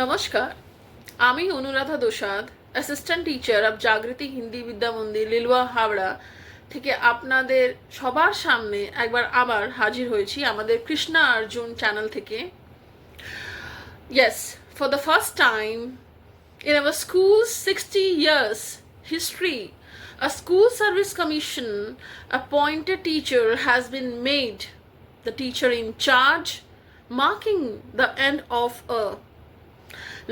নমস্কার, আমি Anuradha Dosad, assistant teacher of Jagriti Hindi Vidya Mandir, Liluah, Howrah থেকে আপনাদের সবার সামনে একবার আবার হাজির হয়েছি আমাদের কৃষ্ণা অর্জুন চ্যানেল থেকে। Yes, for the first time in our school's 60 years history, a school service commission appointed teacher has been made the teacher in charge, marking the end of a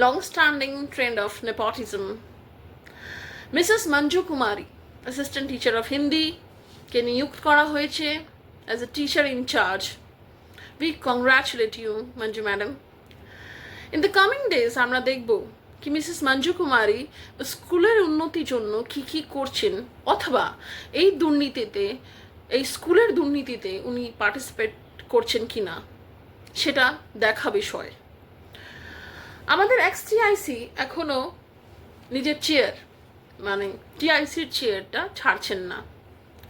long-standing trend of nepotism. Mrs. Manju Kumari, assistant teacher of Hindi, কে নিযুক্ত করা হয়েছে as a teacher in charge. We congratulate you, Manju madam. In the coming days আমরা দেখব কি Mrs Manju কুমারী স্কুলের উন্নতির জন্য কি কি করছেন, অথবা এই স্কুলের দুর্নীতিতে উনি পার্টিসিপেট করছেন কিনা, সেটা দেখা বিষয়। আমাদের এক্স-টিআইসি এখনও নিজের চেয়ার মানে টিআইসির চেয়ারটা ছাড়ছেন না।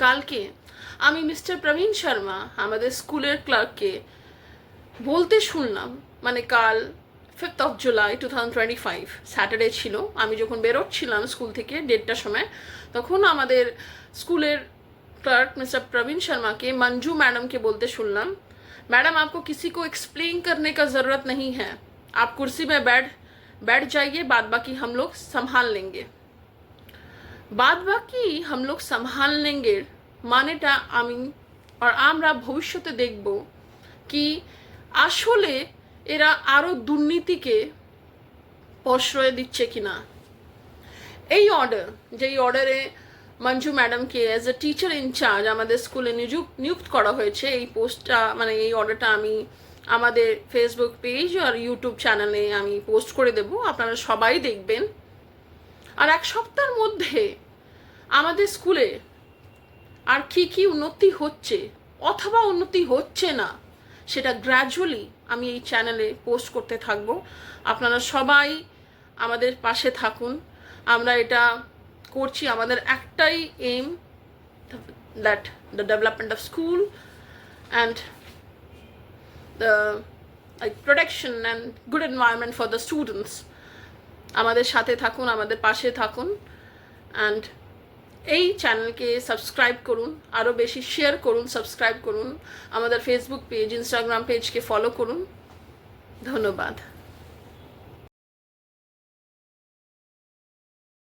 কালকে আমি মিস্টার প্রবীণ শর্মা আমাদের স্কুলের ক্লার্ককে বলতে শুনলাম, মানে কাল 5th of July 2025 স্যাটারডে ছিল, আমি যখন বেরোচ্ছিলাম স্কুল থেকে 1:30টার সময়, তখন আমাদের স্কুলের क्लर्क मिस्टर प्रवीण शर्मा के मंजू मैडम के बोलते सुनलाम, मैडम आपको किसी को एक्सप्लेन करने का ज़रूरत नहीं है, आप कुर्सी में बैठ जाइए, बाद बाकी हम लोग संभाल लेंगे। बाद बाकी हम लोग संभाल लेंगे मानेटा आमी और आमरा भविष्यते देखब कि आसले एरा आरो दुर्नीतिके प्रश्रय दिच्छे किना। এই অর্ডার, যেই অর্ডারে মঞ্জু ম্যাডামকে অ্যাজ এ টিচার ইনচার্জ আমাদের স্কুলে নিযুক্ত করা হয়েছে, এই পোস্টটা মানে এই অর্ডারটা আমি আমাদের ফেসবুক পেজ আর ইউটিউব চ্যানেলে আমি পোস্ট করে দেব, আপনারা সবাই দেখবেন। আর এক সপ্তাহের মধ্যে আমাদের স্কুলে আর কি কি উন্নতি হচ্ছে অথবা উন্নতি হচ্ছে না, সেটা গ্র্যাজুয়ালি আমি এই চ্যানেলে পোস্ট করতে থাকব। আপনারা সবাই আমাদের পাশে থাকুন। আমরা এটা করছি, আমাদের একটাই aim, that the development of school and the protection and good environment for the students. আমাদের সাথে থাকুন, আমাদের পাশে থাকুন, অ্যান্ড এই চ্যানেলকে সাবস্ক্রাইব করুন, আরও বেশি শেয়ার করুন, সাবস্ক্রাইব করুন, আমাদের ফেসবুক পেজ, ইনস্টাগ্রাম পেজকে ফলো করুন। ধন্যবাদ।